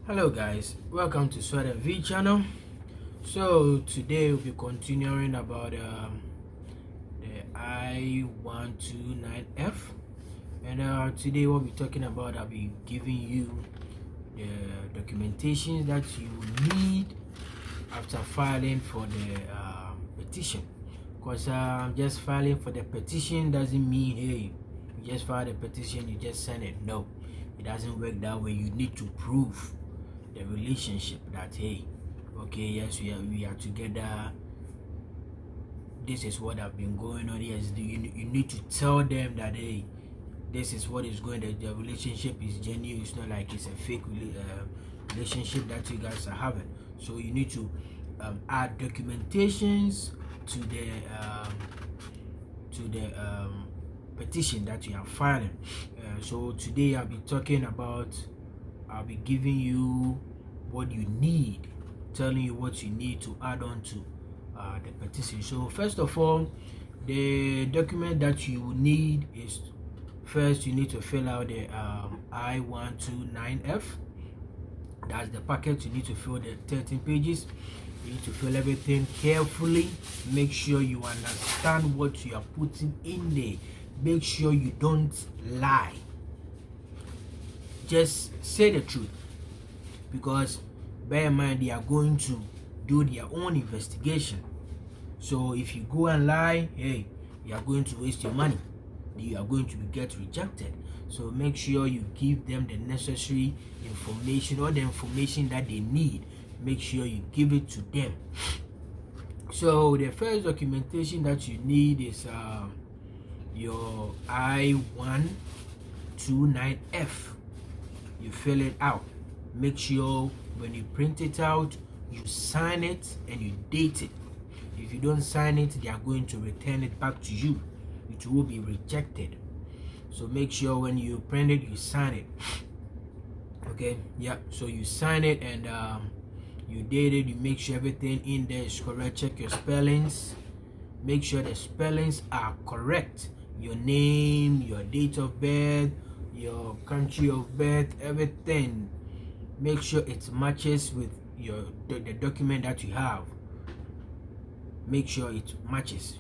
Hello guys, welcome to Swat&Vee channel. So today we'll be continuing about the I-129F, and today what we're talking about, I'll be giving you the documentation that you need after filing for the petition. Because just filing for the petition doesn't mean hey, you just file the petition, you just send it. No, it doesn't work that way. You need to prove the relationship that hey, okay, yes, we are together, this is what have been going on. Yes, you need to tell them that hey, this is what is going on. The relationship is genuine. It's not like it's a fake relationship that you guys are having. So you need to add documentations to the petition that you are filing. So today I'll be giving you what you need, telling you what you need to add on to the petition. So first of all, the document that you need is, first you need to fill out the I-129F. That's the packet. You need to fill the 13 pages. You need to fill everything carefully. Make sure you understand what you are putting in there. Make sure you don't lie. Just say the truth, because bear in mind they are going to do their own investigation. So if you go and lie, hey, you are going to waste your money. You are going to get rejected. So make sure you give them the necessary information, or the information that they need. Make sure you give it to them. So the first documentation that you need is your I-129F. You fill it out. Make sure when you print it out, you sign it and you date it. If you don't sign it, they are going to return it back to you. It will be rejected. So make sure when you print it, you sign it. Okay, yeah, so you sign it and you date it. You make sure everything in there is correct. Check your spellings. Make sure the spellings are correct. Your name, your date of birth, your country of birth, everything. Make sure it matches with the document that you have. Make sure it matches.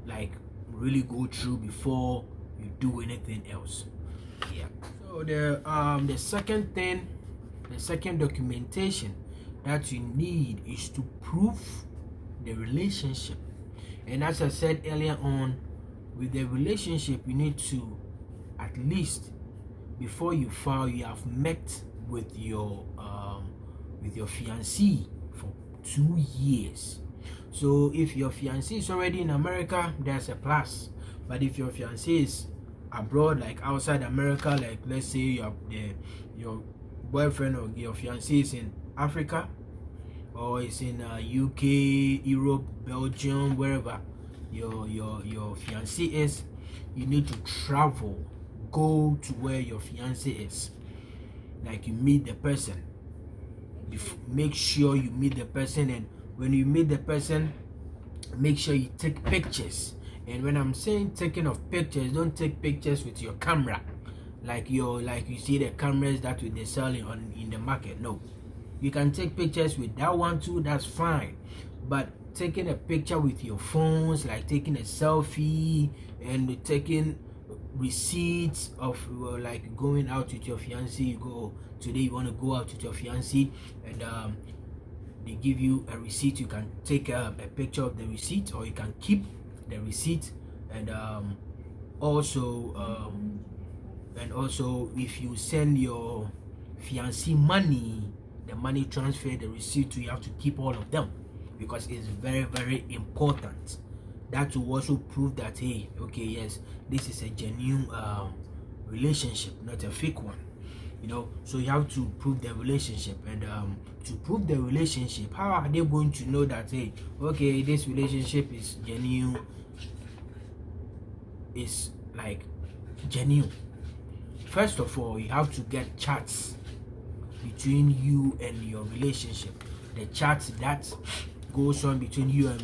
Like, really go through before you do anything else. Yeah. So the second thing, the second documentation that you need is to prove the relationship. And as I said earlier on, with the relationship, you need to, at least before you file, you have met with your fiancé for 2 years. So if your fiancé is already in America, that's a plus. But if your fiancé is abroad, like outside America, like let's say your boyfriend or your fiancé is in Africa, or it's in UK, Europe, Belgium, wherever your fiancé is, you need to travel, go to where your fiancé is. Like, you meet the person. Make sure you meet the person, and when you meet the person, make sure you take pictures. And when I'm saying taking of pictures, don't take pictures with your camera, like you see the cameras that they sell in the market. No, you can take pictures with that one too, that's fine. But taking a picture with your phones, like taking a selfie and taking receipts of like going out with your fiancé, you go today, you want to go out with your fiancé, and they give you a receipt. You can take a picture of the receipt, or you can keep the receipt. And also if you send your fiancé money, the money transfer, the receipt, you have to keep all of them, because it's very, very important. That will also prove that hey, okay, yes, this is a genuine relationship, not a fake one. You know, so you have to prove the relationship. And to prove the relationship, how are they going to know that hey, okay, this relationship is genuine, is like genuine? First of all, you have to get chats between you and your relationship. The chats that goes on between you and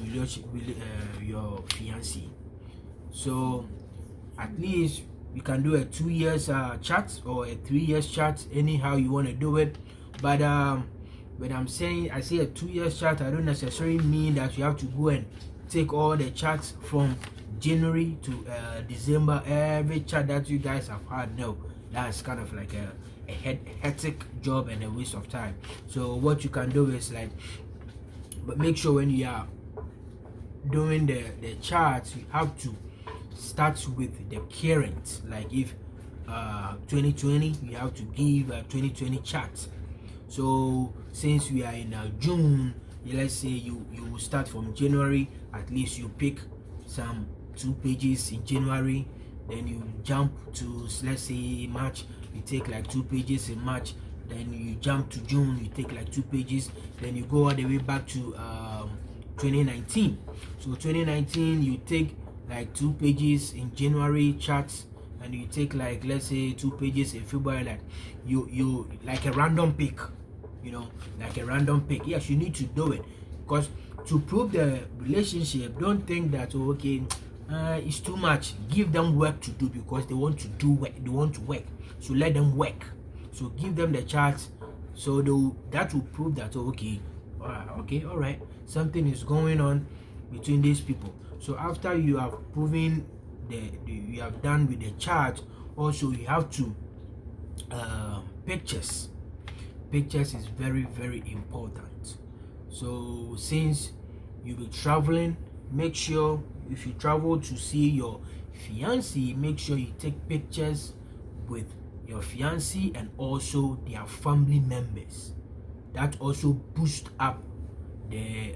your fiancé. So at least you can do a 2 years chat or a 3 years chat, anyhow you want to do it. But when I say a 2 years chart, I don't necessarily mean that you have to go and take all the charts from January to December, every chart that you guys have had. No, that's kind of like a hectic job and a waste of time. So what you can do is like, but make sure when you are doing the charts, you have to start with the current. Like if 2020, you have to give a 2020 chart. So since we are in June, let's say you will start from January. At least you pick some 2 pages in January, then you jump to, let's say, March, you take like 2 pages in March, then you jump to June, you take like 2 pages, then you go all the way back to 2019. So 2019, you take like 2 pages in January charts, and you take like, let's say, 2 pages in February. Like you like a random pick, you know, like a random pick. Yes, you need to do it, because to prove the relationship, don't think that, oh, okay, it's too much. Give them work to do, because they want to do work. They want to work, so let them work. So give them the charts, so that will prove that, oh, okay, okay, all right, something is going on between these people. So after you have proven you have done with the chart, also you have to pictures is very, very important. So since you'll be traveling, make sure if you travel to see your fiancé, make sure you take pictures with your fiancé and also their family members. That also boosts up the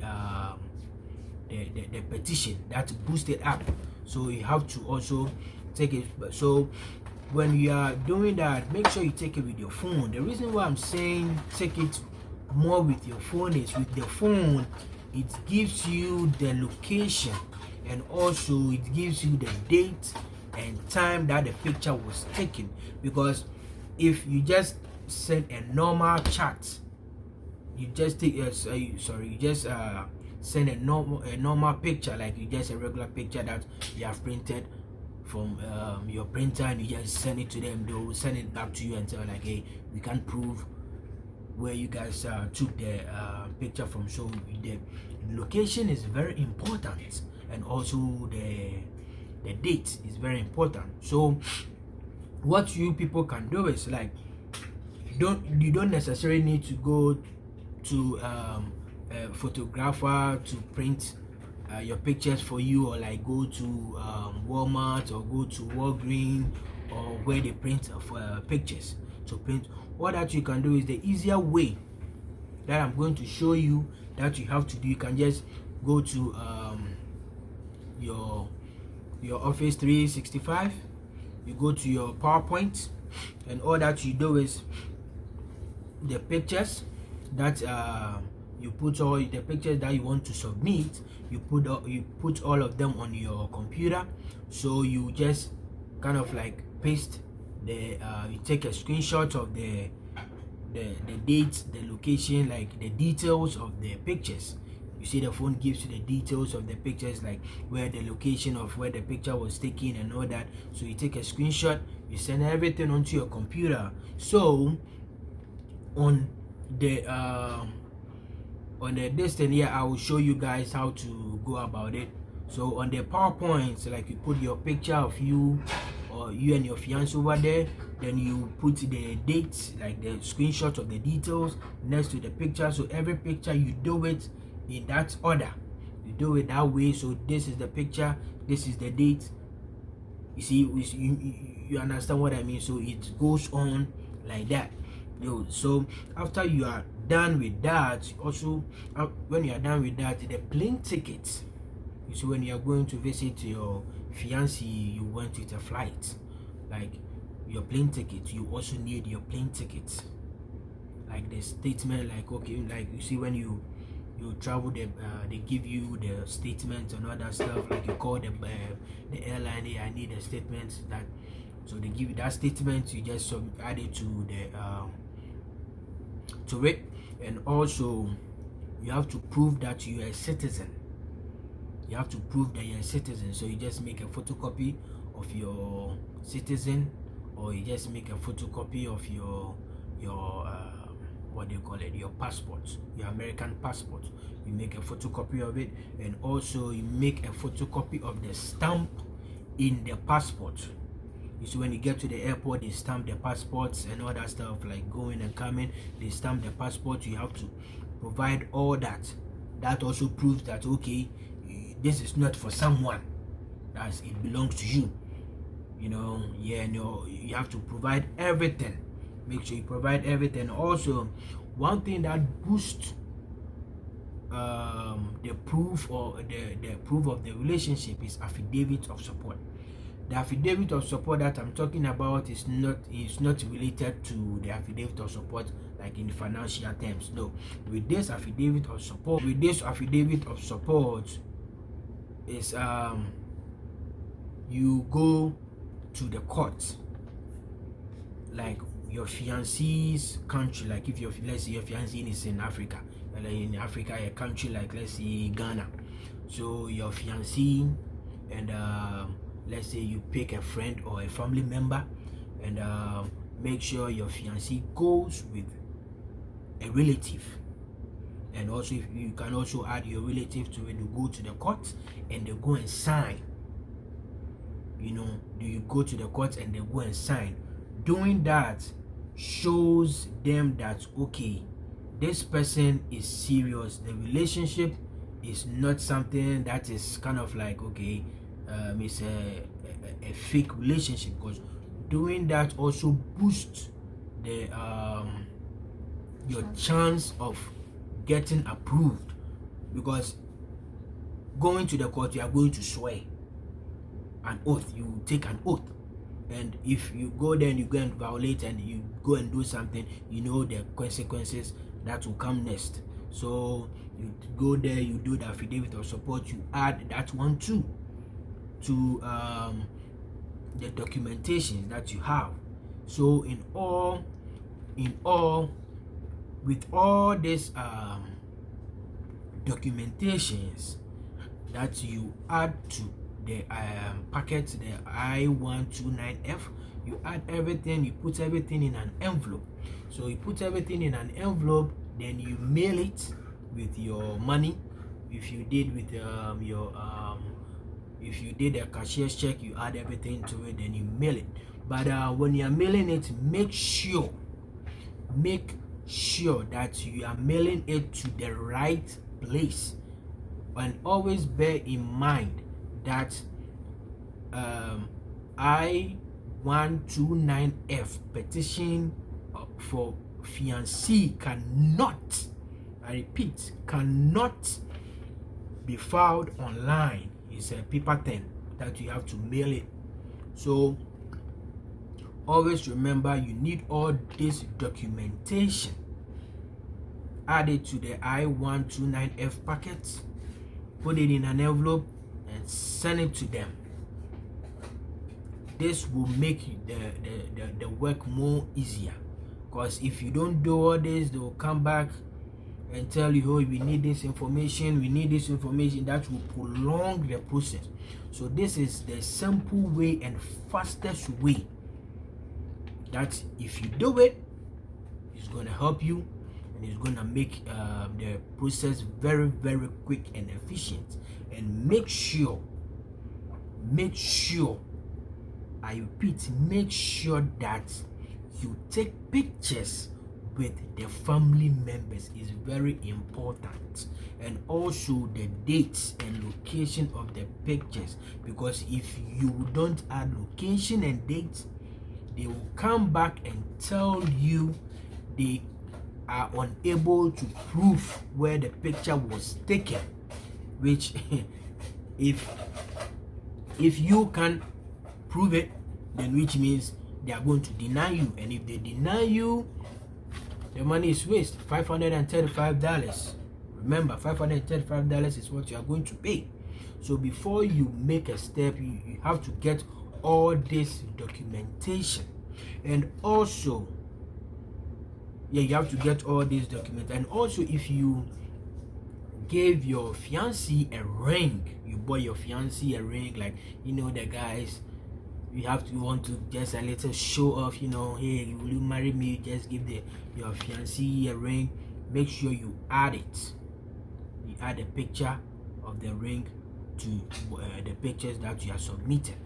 petition. That boosts it up. So you have to also take it. So when you are doing that, make sure you take it with your phone. The reason why I'm saying take it more with your phone is, with the phone, it gives you the location, and also it gives you the date and time that the picture was taken. Because if you just send a normal chart, you just take you just send a normal picture, like you just a regular picture that you have printed from your printer, and you just send it to them. They will send it back to you and tell, like, hey, we can't prove where you guys took the picture from. So the location is very important, and also the date is very important. So what you people can do is, like, you don't necessarily need to go to a photographer to print your pictures for you, or like go to Walmart or go to Walgreens, or where they print pictures to print. What that you can do is the easier way that I'm going to show you that you have to do. You can just go to your Office 365, you go to your PowerPoint, and all that you do is the pictures that you put, all the pictures that you want to submit, you put all of them on your computer. So you just kind of like paste the you take a screenshot of the dates, the location, like the details of the pictures. You see the phone gives you the details of the pictures, like where the location of where the picture was taken and all that. So you take a screenshot, you send everything onto your computer. So on the distance here, I will show you guys how to go about it. So on the PowerPoint, like, you put your picture of you, or you and your fiance over there, then you put the dates, like the screenshot of the details next to the picture. So every picture you do it in that order, you do it that way. So this is the picture, this is the date. You see, you understand what I mean? So it goes on like that. So after you are done with that, also when you are done with that, the plane ticket. You see, when you are going to visit your fiancé, you went with a flight, like your plane ticket, you also need your plane ticket, like the statement, like, okay, like you see when you travel, they give you the statement and all that stuff. Like you call the airline, hey, I need a statement, that, so they give you that statement. You just add it to it. And also you have to prove that you are a citizen. You have to prove that you're a citizen. So you just make a photocopy of your citizen, or you just make a photocopy of your what they call it, your passport, your American passport. You make a photocopy of it, and also you make a photocopy of the stamp in the passport. So when you get to the airport, they stamp the passports and all that stuff, like going and coming, they stamp the passport. You have to provide all that. That also proves that, okay, this is not for someone, as it belongs to you. You know, yeah, no, you have to provide everything. Make sure you provide everything. Also, one thing that boosts the proof, or the proof of the relationship, is affidavit of support. The affidavit of support that I'm talking about is not related to the affidavit of support like in financial terms. No, with this affidavit of support, is you go to the court, like your fiance's country. Like if let's say your fiancé is in Africa, like in Africa, a country like, let's say, Ghana. So your fiancé, and let's say you pick a friend or a family member, and make sure your fiancé goes with a relative. And also, if you can also add your relative to it, you go to the court and they go and sign. You know, do you go to the court and they go and sign? Doing that shows them that, okay, this person is serious. The relationship is not something that is kind of like, okay, it's a fake relationship. Because doing that also boosts the your chance of getting approved, because going to the court, you are going to swear an oath. You take an oath, and if you go there and you go and violate and you go and do something, you know the consequences that will come next. So you go there, you do the affidavit of support, you add that one too to the documentation that you have. So in all, with all these documentations that you add to the packet, the I-129F, you add everything, you put everything in an envelope. So you put everything in an envelope, then you mail it with your money. If you did with if you did a cashier's check, you add everything to it, then you mail it. But when you are mailing it, make sure that you are mailing it to the right place. And always bear in mind that I-129F petition for fiancé cannot, I repeat, cannot be filed online. It's a paper thing that you have to mail it. So always remember, you need all this documentation. Add it to the I-129F packet, put it in an envelope, and send it to them. This will make the work more easier, because if you don't do all this, they will come back and tell you, oh, we need this information, that will prolong the process. So this is the simple way and fastest way that if you do it, it's going to help you, and it's going to make the process very, very quick and efficient. And make sure, I repeat, make sure that you take pictures with the family members. Is very important. And also the dates and location of the pictures, because if you don't add location and dates, they will come back and tell you they are unable to prove where the picture was taken, which if you can prove it, then which means they are going to deny you. And if they deny you, the money is waste. $535. Remember, $535 is what you are going to pay. So before you make a step, you have to get all this documentation. And also, you have to get all these documents. And also, if you gave your fiancé a ring, you bought your fiancé a ring, like, you know, the guys, you want to just a little show off, you know, hey, will you marry me? Just give your fiancé a ring. Make sure you add it. You add a picture of the ring to the pictures that you have submitted.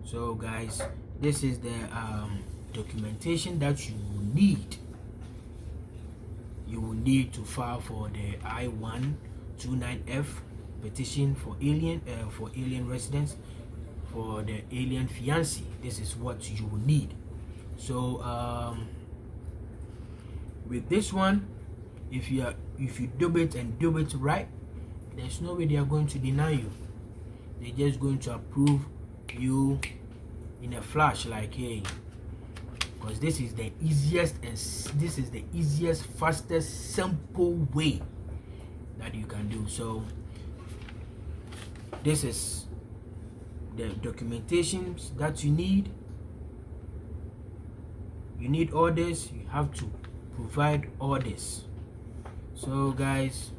So guys, this is the documentation that you will need. You will need to file for the I-129F petition for alien residents, for the alien fiancé. This is what you will need. So with this one, if you do it and do it right, there's no way they are going to deny you. They're just going to approve you in a flash, like, hey, because this is the easiest, fastest, simple way that you can do. So this is the documentations that you need. You need all this. You have to provide all this. So guys,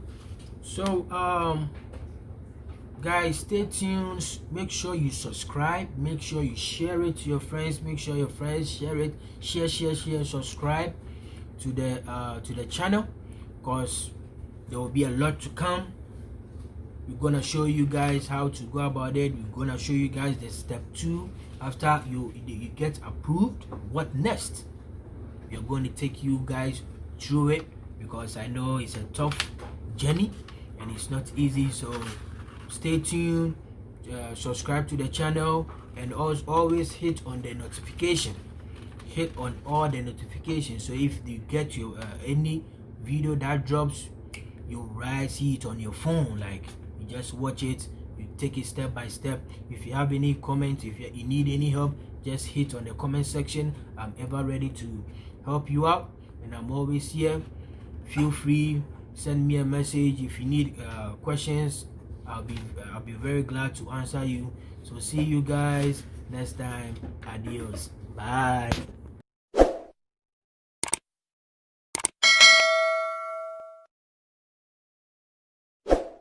guys, stay tuned. Make sure you subscribe. Make sure you share it to your friends. Make sure your friends share it. Share. Subscribe to the channel, because there will be a lot to come. We're gonna show you guys how to go about it. We're gonna show you guys the step 2 after you get approved. What next? We're going to take you guys through it, because I know it's a tough journey and it's not easy. So stay tuned, subscribe to the channel, and always hit on the notification. Hit on all the notifications, so if you get your any video that drops, you see it on your phone. Like, you just watch it, you take it step by step. If you have any comments, if you need any help, just hit on the comment section. I'm ever ready to help you out, and I'm always here. Feel free, send me a message if you need questions. I'll be very glad to answer you. So see you guys next time. Adios. Bye.